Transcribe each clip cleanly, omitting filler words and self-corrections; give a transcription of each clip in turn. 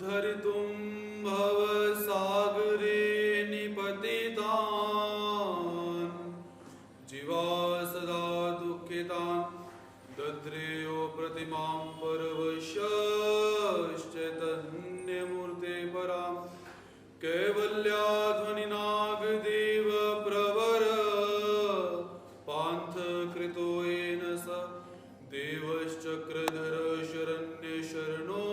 उद्धरितुं भवसागरे निपतितान् जीवा सदा दुःखितान् दद्रेयो प्रतिमां परवश्यश्चैतन्यमूर्ते परां कैवल्याध्वनिनागदेव प्रवर पान्थकृतो येन स देवश्चक्रधर शरण्यशरणो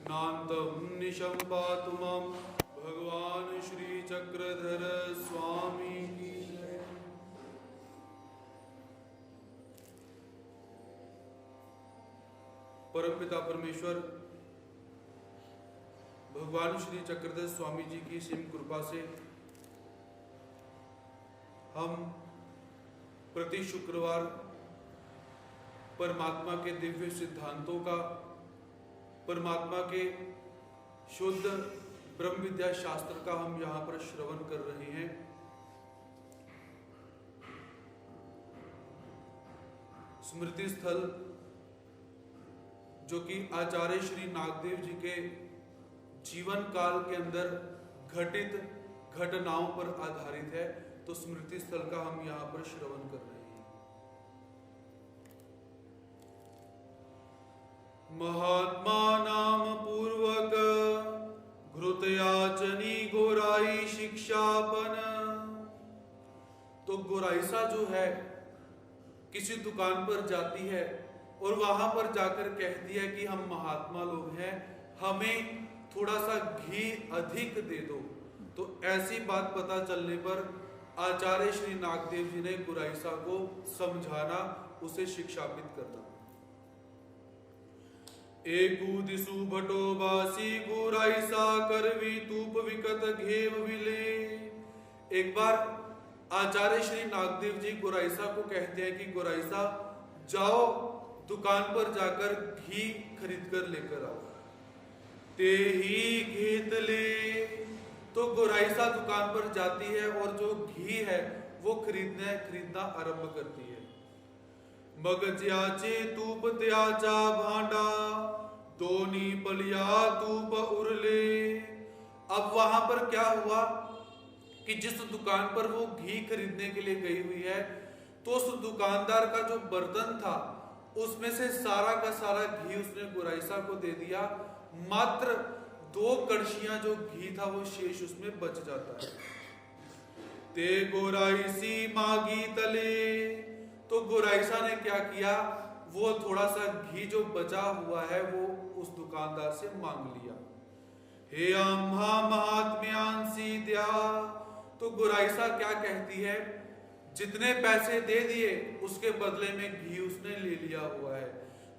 नान्तं निशं पातु मां भगवान श्री चक्रधर स्वामी की जय। परमपिता परमेश्वर भगवान श्री चक्रधर स्वामी जी की सीम कृपा से हम प्रति शुक्रवार परमात्मा के दिव्य सिद्धांतों का, परमात्मा के शुद्ध ब्रह्म विद्या शास्त्र का हम यहाँ पर श्रवण कर रहे हैं। स्मृति स्थल जो कि आचार्य श्री नागदेव जी के जीवन काल के अंदर घटित घटनाओं पर आधारित है, तो स्मृति स्थल का हम यहाँ पर श्रवण कर रहे हैं। महात्मा नाम पूर्वक घृतयाचनी गोराई शिक्षापन। तो गोराइसा जो है किसी दुकान पर जाती है और वहां पर जाकर कहती है कि हम महात्मा लोग हैं, हमें थोड़ा सा घी अधिक दे दो। तो ऐसी बात पता चलने पर आचार्य श्री नागदेव जी ने गोराइसा को समझाना, उसे शिक्षापित करना। एकू दिसु भटो बासी गोराइसा करवी तूप विकत घेव विले। एक बार आचार्य श्री नागदेव जी गोराइसा को कहते हैं कि गोराइसा जाओ दुकान पर जाकर घी खरीद कर लेकर आओ। ते ही घेत ले। तो गोराइसा दुकान पर जाती है और जो घी है वो खरीदना आरंभ करती है। मगज्याचे तूप त्याचा भांडा दोनी पलिया तूप उरले। अब वहां पर क्या हुआ कि जिस दुकान पर वो घी खरीदने के लिए गई हुई है, तो उस दुकानदार का जो बर्तन था उसमें से सारा का सारा घी उसने गोराइसा को दे दिया। मात्र 2 कड़छियां जो घी था वो शेष उसमें बच जाता है। ते गोराइसी मागी तले। तो गोराइसा ने क्या किया, वो थोड़ा सा घी जो बचा हुआ है वो उस दुकानदार से मांग लिया। हे आम्हा महात्म्यांसी द्या। तो गोराइसा क्या कहती है, जितने पैसे दे दिए उसके बदले में घी उसने ले लिया हुआ है।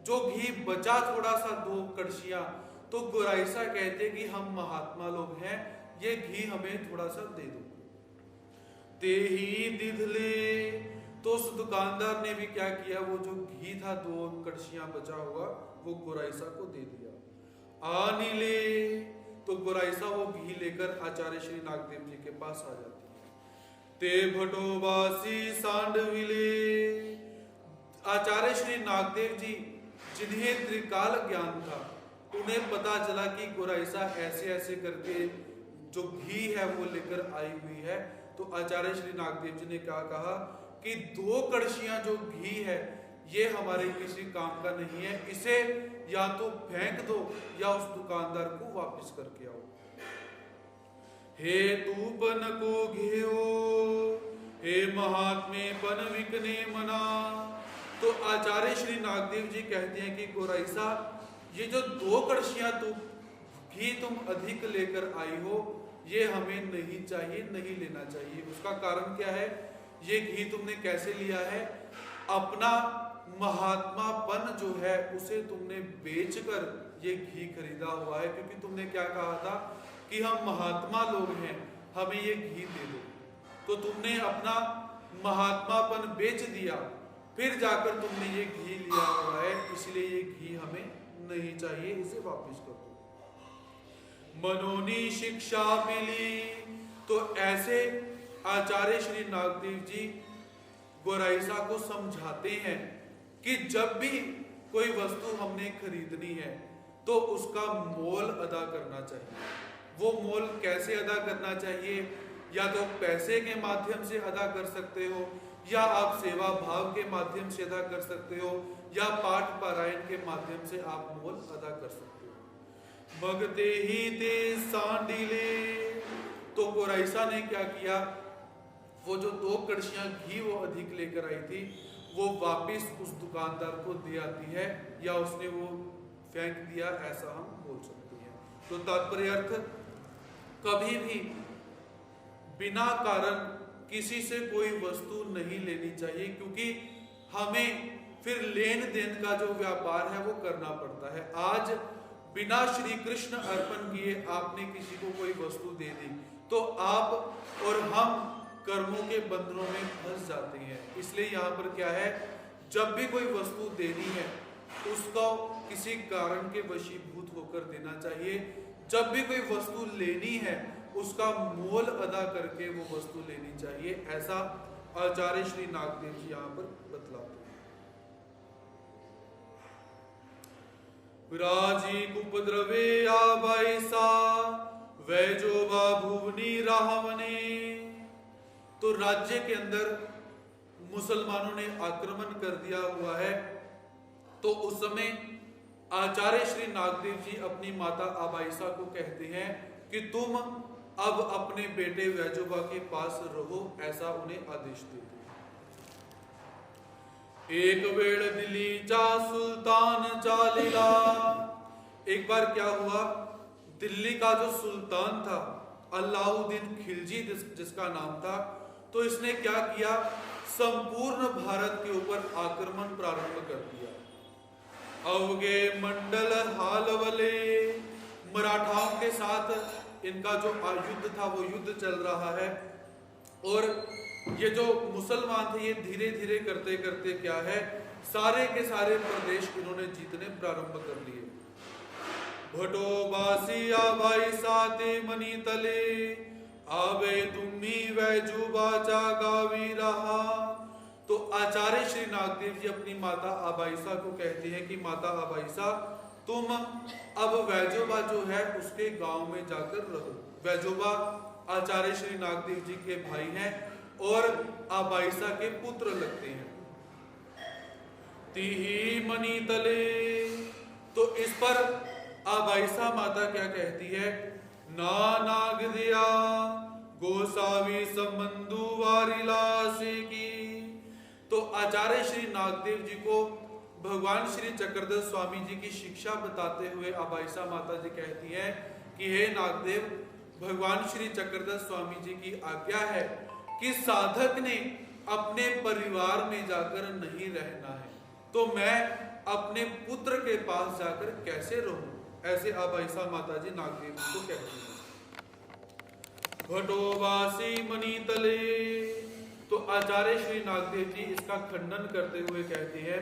जो घी बचा थोड़ा सा 2 कड़छियां, तो गोराइसा कहते कि हम महात्मा लोग हैं, ये घी हमें थोड़ा सा दे दो। ते ही दिधले। तो उस दुकानदार ने भी क्या किया, वो जो घी था 2 कड़छियां बचा हुआ वो गोराइसा को दे दिया। आनिले। तो गोराइसा वो घी लेकर आचार्य श्री नागदेव जी के पास आ जाती है। ते भटोबासी सांडविले। आचार्य श्री नागदेव जी जिन्हें त्रिकाल ज्ञान था, उन्हें पता चला कि गोराइसा ऐसे ऐसे करके जो घी है वो लेकर आई हुई है। तो आचार्य श्री नागदेव जी ने क्या कहा कि 2 कड़छियां जो घी है ये हमारे किसी काम का नहीं है, इसे या तो फेंक दो या उस दुकानदार को वापस करके आओ। हे तूपन को घेओ, हे महात्मे पन विकने मना। तो आचार्य श्री नागदेव जी कहते हैं कि गोराइसा, ये जो 2 कड़छियां घी तुम अधिक लेकर आई हो, ये हमें नहीं चाहिए, नहीं लेना चाहिए। उसका कारण क्या है, ये घी तुमने कैसे लिया है, अपना महात्मापन जो है उसे तुमने बेचकर ये घी खरीदा हुआ है। क्योंकि तुमने क्या कहा था कि हम महात्मा लोग हैं, हमें ये घी दे दो। तो तुमने अपना महात्मापन बेच दिया, फिर जाकर तुमने ये घी लिया हुआ है, इसलिए ये घी हमें नहीं चाहिए, इसे वापस कर दो। मनोनी शिक्षा मिली। तो ऐसे आचार्य श्री नागदेव जी गोराइसा को समझाते हैं कि जब भी कोई वस्तु हमने खरीदनी है तो उसका मोल अदा करना चाहिए। वो मोल कैसे अदा करना चाहिए? या तो पैसे के माध्यम से अदा कर सकते हो, या आप सेवा भाव के माध्यम से अदा कर सकते हो, या पाठ पारायण के माध्यम से आप मोल अदा कर सकते हो। भगते ही ते सांडिले, तो कोराइसा ने क्या किया, वो जो 2 कड़छियां घी वो अधिक लेकर आई थी वो वापस उस दुकानदार को दे आती है, या उसने वो फेंक दिया, ऐसा हम बोल सकते हैं। तो तात्पर्य अर्थ, कभी भी बिना कारण किसी से कोई वस्तु नहीं लेनी चाहिए, क्योंकि हमें फिर लेन देन का जो व्यापार है वो करना पड़ता है। आज बिना श्री कृष्ण अर्पण किए आपने किसी को कोई वस्तु दे दी तो आप और हम कर्मों के बंधनों में फंस जाते हैं। इसलिए यहाँ पर क्या है, जब भी कोई वस्तु देनी है उसको किसी कारण के वशीभूत होकर देना चाहिए। जब भी कोई वस्तु लेनी है उसका मोल अदा करके वो वस्तु लेनी चाहिए, ऐसा आचार्य श्री नागदेव जी यहाँ पर बतलाते हैं। विराजी कुपद्रवे आबाइसा वैजोबा भुवनी राहवने। तो राज्य के अंदर मुसलमानों ने आक्रमण कर दिया हुआ है, तो उस समय आचार्य श्री नागदेव जी अपनी माता आबाइसा को कहते हैं कि तुम अब अपने बेटे वैजोबा के पास रहो, ऐसा उन्हें आदेश देते हैं। एक वेड़ दिल्ली चा सुल्तान चालीला। एक बार क्या हुआ, दिल्ली का जो सुल्तान था अलाउद्दीन खिलजी जिसका नाम था, तो इसने क्या किया, संपूर्ण भारत के ऊपर आक्रमण प्रारंभ कर दिया। अवगे मंडल हालवले, मराठाओं के साथ इनका जो युद्ध था वो युद्ध चल रहा है, और ये जो मुसलमान थे ये धीरे धीरे करते करते क्या है, सारे के सारे प्रदेश इन्होंने जीतने प्रारंभ कर लिए। भटोबासी आबाई साते मनी तले आवे तुम्ही वैजुबाचा गावी रहा। तो आचार्य श्री नागदेव जी अपनी माता आबाइसा को कहते हैं कि माता आबाइसा तुम अब वैजोबा जो है उसके गांव में जाकर रहो। वैजोबा आचार्य श्री नागदेव जी के भाई हैं और आबाइसा के पुत्र लगते हैं। तिही मनी तले, तो इस पर आबाइसा माता क्या कहती है, ना नाग दिया गोसावी संबंधु वारिलासे की। तो आचार्य श्री नागदेव जी को भगवान श्री चक्रधर स्वामी जी की शिक्षा बताते हुए आबाइसा माता जी कहती है कि हे नागदेव, भगवान श्री चक्रधर स्वामी जी की आज्ञा है कि साधक ने अपने परिवार में जाकर नहीं रहना है, तो मैं अपने पुत्र के पास जाकर कैसे रहूं, ऐसे आबाइसा माता जी नागदेव जी को कहती है। भटोबासी मनी तले, तो आचार्य श्री नागदेव जी इसका खंडन करते हुए कहते हैं,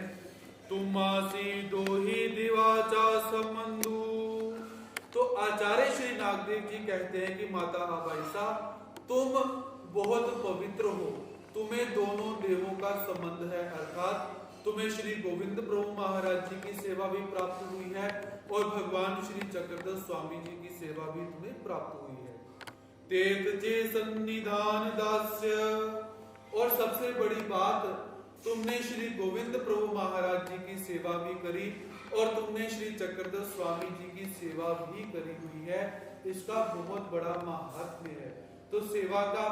तुमासी दोही दिवाचा संबंधु। तो आचार्य श्री नागदेव जी कहते हैं कि माता आबाइसा तुम बहुत पवित्र हो, तुम्हें दोनों देवों का संबंध है, अर्थात तुम्हें श्री गोविंद प्रभु महाराज जी की सेवा भी प्राप्त हुई है और भगवान श्री चक्रधर स्वामी जी की सेवा भी तुम्हें प्राप्त हुई है। तेज सन्निधान दास्य, और सबसे बड़ी बात, तुमने श्री गोविंद प्रभु महाराज जी की सेवा भी करी और तुमने श्री चक्रधर स्वामी जी की सेवा भी करी हुई है, इसका बहुत बड़ा महात्म्य है। तो सेवा का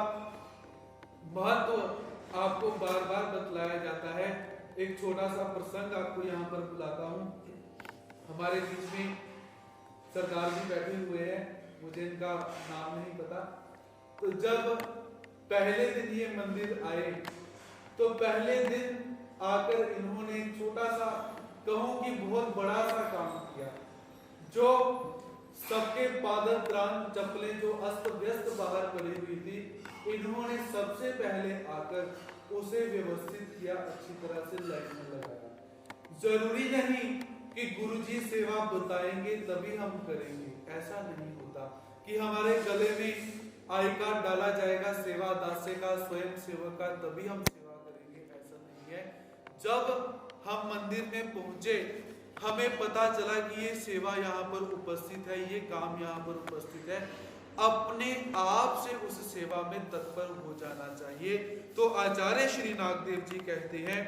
महत्व आपको बार बार बतलाया जाता है। एक छोटा सा प्रसंग आपको यहाँ पर बुलाता हूँ। हमारे बीच में सरदार जी बैठे हुए हैं, मुझे इनका नाम नहीं पता। तो जब पहले दिन ये मंदिर आए तो पहले दिन आकर इन्होंने छोटा सा, कहूं कि बहुत बड़ा सा काम किया। जो सबके पादत्राण चप्पलें जो अस्त व्यस्त बाहर पड़ी हुई थी, इन्होंने सबसे पहले आकर उसे व्यवस्थित किया, अच्छी तरह से लाइन में लगाया। जरूरी नहीं कि गुरुजी सेवा बताएंगे तभी हम करेंगे, ऐसा नहीं होता कि हमारे गले में आई कार्ड डाला जाएगा सेवा दास्य का, स्वयं सेवक का, तभी हम सेवा करेंगे, ऐसा नहीं है। जब हम मंदिर में पहुंचे हमें पता चला कि ये सेवा यहाँ पर उपस्थित है, ये काम यहाँ पर उपस्थित है, अपने आप से उस सेवा में तत्पर हो जाना चाहिए। तो आचार्य श्री नागदेव जी कहते हैं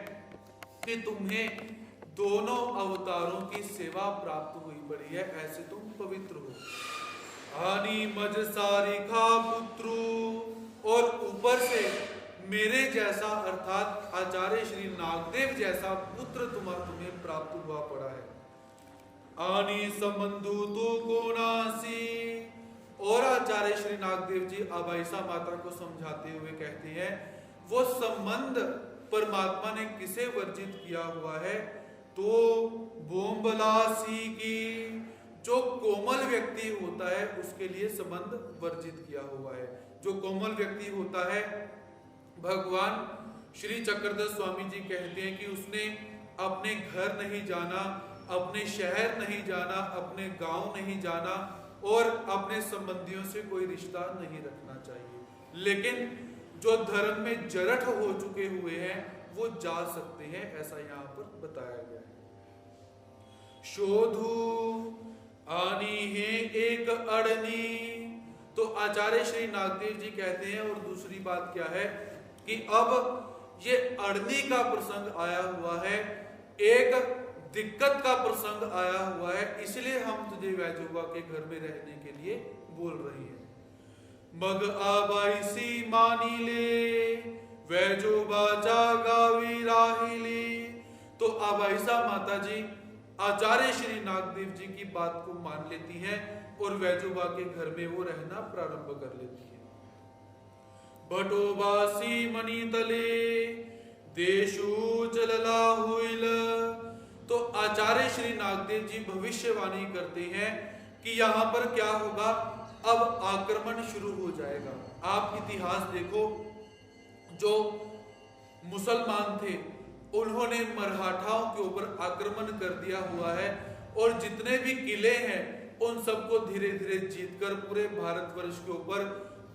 कि तुम्हें दोनों अवतारों की सेवा प्राप्त हुई पड़ी है, ऐसे तुम पवित्र हो। आनी मज सारिखा पुत्रु, और ऊपर से मेरे जैसा अर्थात आचार्य श्री नागदेव जैसा पुत्र तुम्हें प्राप्त हुआ पड़ा है। आनी संबंधु तो कोणासी, और आचार्य श्री नागदेव जी अबाइसा माता को समझाते हुए कहते हैं वो संबंध परमात्मा ने किसे वर्जित किया हुआ है, तो बोम्बलासी की, जो कोमल व्यक्ति होता है उसके लिए संबंध वर्जित किया हुआ है। जो कोमल व्यक्ति होता है, भगवान श्री चक्रधर स्वामी जी कहते हैं कि उसने अपने घर नहीं जाना, अपने शहर नहीं जाना, अपने गांव नहीं जाना और अपने संबंधियों से कोई रिश्ता नहीं रखना चाहिए। लेकिन जो धर्म में जरठ हो चुके हुए हैं वो जा सकते हैं, ऐसा यहाँ पर बताया गया है। शोधु आनी है एक अड़नी, तो आचार्य श्री नागदेव जी कहते हैं, और दूसरी बात क्या है कि अब ये अड़नी का प्रसंग आया हुआ है, एक दिक्कत का प्रसंग आया हुआ है, इसलिए हम तुझे वैजोबा के घर में रहने के लिए बोल रही है। मग आबाईसी मानी ले, वैजोबा जागावी राहिली, तो आबाईसा माता जी आचार्य श्री नागदेव जी की बात को मान लेती हैं और वैजोबा के घर में वो रहना प्रारंभ कर लेती है। भटोबासी मणि तले, देशु चलला हुइल, तो आचार्य श्री नागदेव जी भविष्यवाणी करते हैं कि यहाँ पर क्या होगा, अब आक्रमण शुरू हो जाएगा। आप इतिहास देखो, जो मुसलमान थे उन्होंने मराठाओं के ऊपर आक्रमण कर दिया हुआ है और जितने भी किले हैं उन सबको धीरे धीरे जीतकर पूरे भारतवर्ष के ऊपर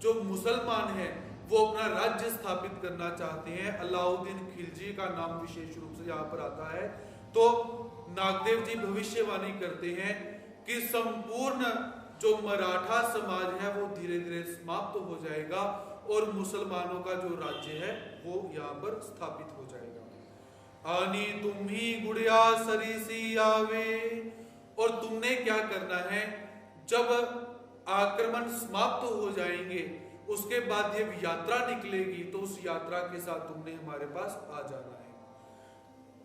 जो मुसलमान हैं वो अपना राज्य स्थापित करना चाहते हैं। अलाउद्दीन खिलजी का नाम विशेष रूप से यहाँ पर आता है। तो नागदेव जी भविष्यवाणी करते हैं कि संपूर्ण जो मराठा समाज है वो धीरे धीरे समाप्त हो जाएगा और मुसलमानों का जो राज्य है वो यहाँ पर स्थापित हो जाएगा। आनी तुम ही गुड़िया सरीसी आवे, और तुमने क्या करना है, जब आक्रमण समाप्त हो जाएंगे उसके बाद जब यात्रा निकलेगी तो उस यात्रा के साथ तुमने हमारे पास आ जाना है।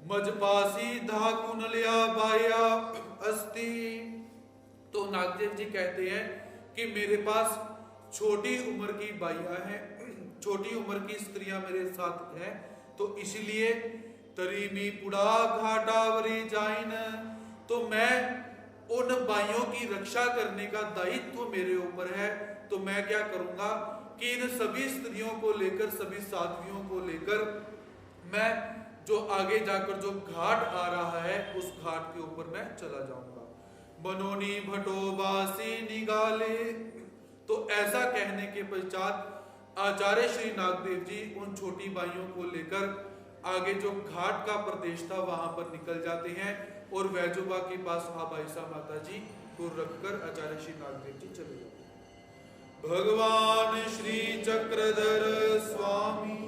मजपासी धाकुन लिया बाया अस्ति, तो नागदेव जी कहते हैं कि मेरे पास छोटी उम्र की बाइयां हैं, छोटी उम्र की स्त्रियां मेरे साथ हैं, तो इसलिए तरीमी पुड़ा घाटावरी जाइन, तो मैं उन बाइयों की रक्षा करने का दायित्व मेरे ऊपर है। तो मैं क्या करूंगा कि इन सभी स्त्रियों को लेकर, सभी साध्वियों को लेकर मैं जो आगे जाकर जो घाट आ रहा है उस घाट के ऊपर मैं चला जाऊंगा। बनोनी भटोबासी निगाले, तो ऐसा कहने के पश्चात आचार्य श्री नागदेव जी उन छोटी बाइयों को लेकर आगे जो घाट का प्रदेश था वहां पर निकल जाते हैं और वैजोबा के पास आबाइसा माता जी को रखकर आचार्य श्री नागदेव जी चले जाते हैं। भगवान श्री चक्रधर स्वामी